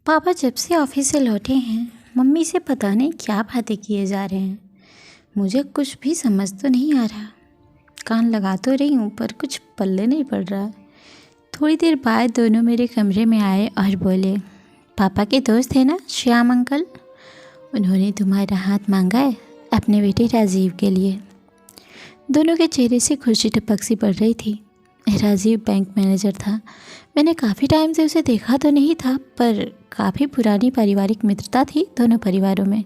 पापा जब से ऑफिस से लौटे हैं मम्मी से पता नहीं क्या बातें किए जा रहे हैं। मुझे कुछ भी समझ तो नहीं आ रहा। कान लगा तो रही हूँ पर कुछ पल्ले नहीं पड़ रहा। थोड़ी देर बाद दोनों मेरे कमरे में आए और बोले, पापा के दोस्त है ना श्याम अंकल, उन्होंने तुम्हारा हाथ मांगा है अपने बेटे राजीव के लिए। दोनों के चेहरे से खुशी टपक सी पड़ रही थी। राजीव बैंक मैनेजर था। मैंने काफ़ी टाइम से उसे देखा तो नहीं था, पर काफ़ी पुरानी पारिवारिक मित्रता थी दोनों परिवारों में।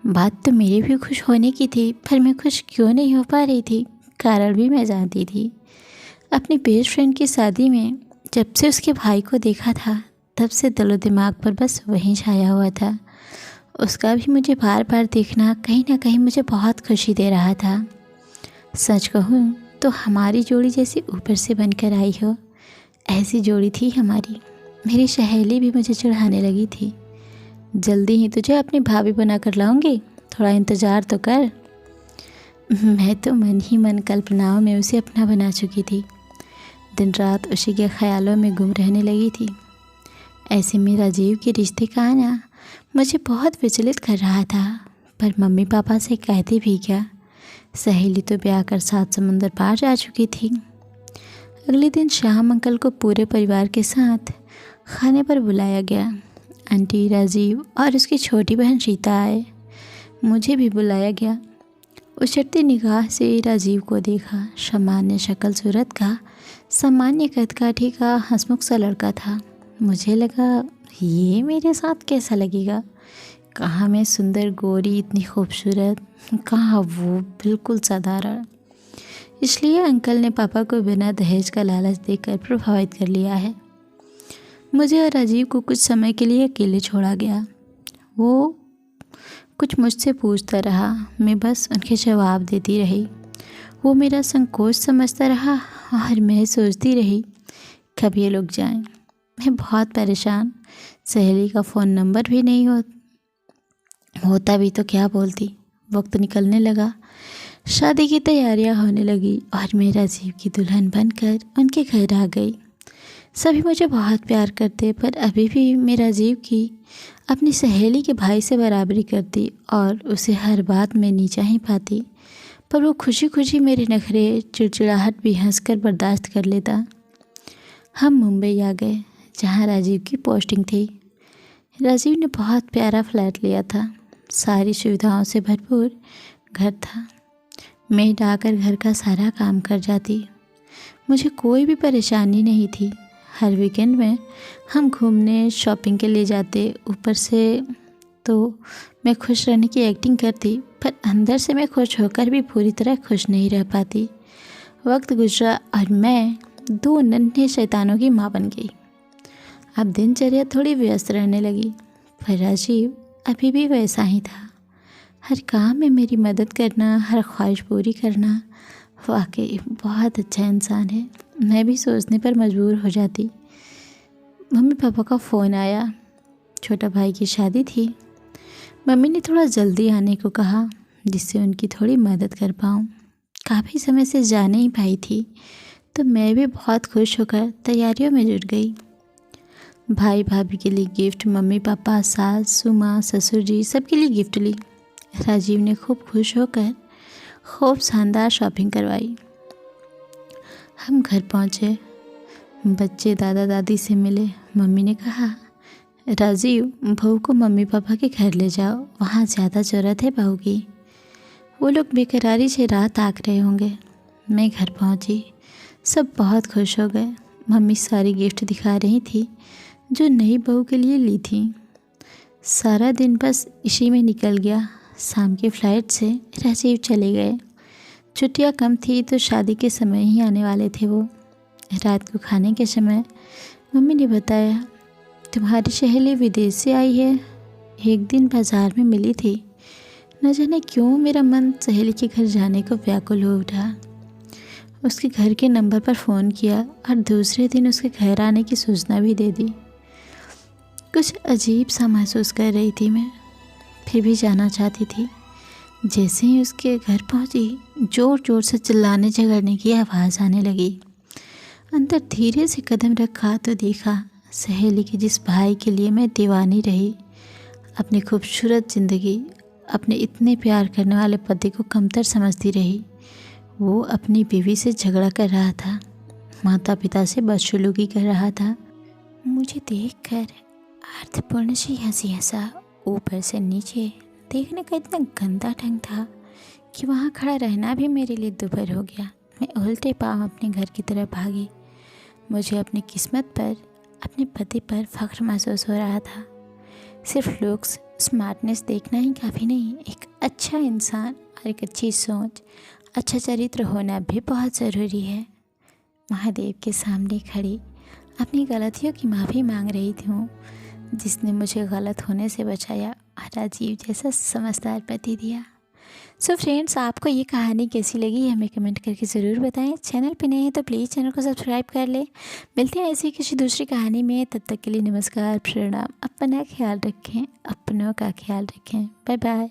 बात तो मेरी भी खुश होने की थी, पर मैं खुश क्यों नहीं हो पा रही थी, कारण भी मैं जानती थी। अपनी बेस्ट फ्रेंड की शादी में जब से उसके भाई को देखा था, तब से दिलो दिमाग पर बस वहीं छाया हुआ था। उसका भी मुझे बार बार देखना कहीं ना कहीं मुझे बहुत खुशी दे रहा था। सच कहूँ तो हमारी जोड़ी जैसी ऊपर से बनकर आई हो, ऐसी जोड़ी थी हमारी। मेरी सहेली भी मुझे चिढ़ाने लगी थी, जल्दी ही तुझे अपनी भाभी बना कर लाऊंगी, थोड़ा इंतज़ार तो कर। मैं तो मन ही मन कल्पनाओं में उसे अपना बना चुकी थी। दिन रात उसी के ख्यालों में गुम रहने लगी थी। ऐसे में राजीव के रिश्ते का आना मुझे बहुत विचलित कर रहा था, पर मम्मी पापा से कहती भी क्या, सहेली तो ब्याह कर 7 समुंदर पार जा चुकी थी। अगले दिन श्याम अंकल को पूरे परिवार के साथ खाने पर बुलाया गया। आंटी, राजीव और उसकी छोटी बहन सीता आए। मुझे भी बुलाया गया। उछटती निगाह से राजीव को देखा। सामान्य शक्ल सूरत का, सामान्य कदकाठी का हंसमुख सा लड़का था। मुझे लगा ये मेरे साथ कैसा लगेगा। कहाँ मैं सुंदर गोरी इतनी खूबसूरत, कहाँ वो बिल्कुल साधारण। इसलिए अंकल ने पापा को बिना दहेज का लालच देकर प्रभावित कर लिया है। मुझे और राजीव को कुछ समय के लिए अकेले छोड़ा गया। वो कुछ मुझसे पूछता रहा, मैं बस उनके जवाब देती रही। वो मेरा संकोच समझता रहा और मैं सोचती रही कब ये लोग जाएं। मैं बहुत परेशान। सहेली का फ़ोन नंबर भी नहीं होता भी तो क्या बोलती। वक्त निकलने लगा, शादी की तैयारियां होने लगी और मैं राजीव की दुल्हन बनकर उनके घर आ गई। सभी मुझे बहुत प्यार करते, पर अभी भी मैं राजीव की अपनी सहेली के भाई से बराबरी करती और उसे हर बात में नीचा ही पाती। पर वो खुशी खुशी मेरे नखरे, चिड़चिड़ाहट भी हंसकर बर्दाश्त कर लेता। हम मुंबई आ गए, जहाँ राजीव की पोस्टिंग थी। राजीव ने बहुत प्यारा फ्लैट लिया था। सारी सुविधाओं से भरपूर घर था। मेड आकर घर का सारा काम कर जाती। मुझे कोई भी परेशानी नहीं थी। हर वीकेंड में हम घूमने शॉपिंग के लिए जाते। ऊपर से तो मैं खुश रहने की एक्टिंग करती, पर अंदर से मैं खुश होकर भी पूरी तरह खुश नहीं रह पाती। वक्त गुजरा और मैं 2 नन्हे शैतानों की माँ बन गई। अब दिनचर्या थोड़ी व्यस्त रहने लगी, पर राजीव अभी भी वैसा ही था। हर काम में मेरी मदद करना, हर ख्वाहिश पूरी करना। वाकई बहुत अच्छा इंसान है। मैं भी सोचने पर मजबूर हो जाती। मम्मी पापा का फ़ोन आया। छोटा भाई की शादी थी। मम्मी ने थोड़ा जल्दी आने को कहा, जिससे उनकी थोड़ी मदद कर पाऊँ। काफ़ी समय से जा नहीं पाई थी, तो मैं भी बहुत खुश होकर तैयारियों में जुट गई। भाई भाभी के लिए गिफ्ट, मम्मी पापा, सास माँ, ससुर जी सबके लिए गिफ्ट ली। राजीव ने खूब खुश होकर खूब शानदार शॉपिंग करवाई। हम घर पहुँचे। बच्चे दादा दादी से मिले। मम्मी ने कहा, राजीव, बहू को मम्मी पापा के घर ले जाओ, वहाँ ज़्यादा ज़रूरत है बहू की। वो लोग बेकरारी से राह ताक रहे होंगे। मैं घर पहुँची। सब बहुत खुश हो गए। मम्मी सारी गिफ्ट दिखा रही थी जो नई बहू के लिए ली थी। सारा दिन बस इसी में निकल गया। शाम की फ़्लाइट से राजीव चले गए। छुट्टियाँ कम थी तो शादी के समय ही आने वाले थे वो। रात को खाने के समय मम्मी ने बताया, तुम्हारी सहेली विदेश से आई है, एक दिन बाज़ार में मिली थी। न जाने क्यों मेरा मन सहेली के घर जाने को व्याकुल हो उठा। उसके घर के नंबर पर फ़ोन किया और दूसरे दिन उसके घर आने की सूचना भी दे दी। कुछ अजीब सा महसूस कर रही थी मैं, फिर भी जाना चाहती थी। जैसे ही उसके घर पहुंची, ज़ोर ज़ोर से चिल्लाने झगड़ने की आवाज़ आने लगी। अंदर धीरे से कदम रखा तो देखा सहेली के जिस भाई के लिए मैं दीवानी रही, अपनी खूबसूरत ज़िंदगी अपने इतने प्यार करने वाले पति को कमतर समझती रही, वो अपनी बीवी से झगड़ा कर रहा था, माता पिता से बदसलूकी कर रहा था। मुझे देखकर अर्थपूर्ण सी हंसी हंसा। ऊपर से नीचे देखने का इतना गंदा ढंग था कि वहाँ खड़ा रहना भी मेरे लिए दुभर हो गया। मैं उल्टे पाँव अपने घर की तरफ भागी। मुझे अपनी किस्मत पर, अपने पति पर फ़ख्र महसूस हो रहा था। सिर्फ लुक्स, स्मार्टनेस देखना ही काफ़ी नहीं, एक अच्छा इंसान और एक अच्छी सोच, अच्छा चरित्र होना भी बहुत ज़रूरी है। महादेव के सामने खड़ी अपनी गलतियों की माफ़ी मांग रही थी, जिसने मुझे गलत होने से बचाया और अजीब जैसा समझदार पति दिया। सो फ्रेंड्स, आपको ये कहानी कैसी लगी हमें कमेंट करके ज़रूर बताएं। चैनल पे नए हैं तो प्लीज़ चैनल को सब्सक्राइब कर लें। मिलते हैं ऐसी किसी दूसरी कहानी में, तब तक के लिए नमस्कार, प्रणाम। अपना ख्याल रखें, अपनों का ख्याल रखें। Bye bye.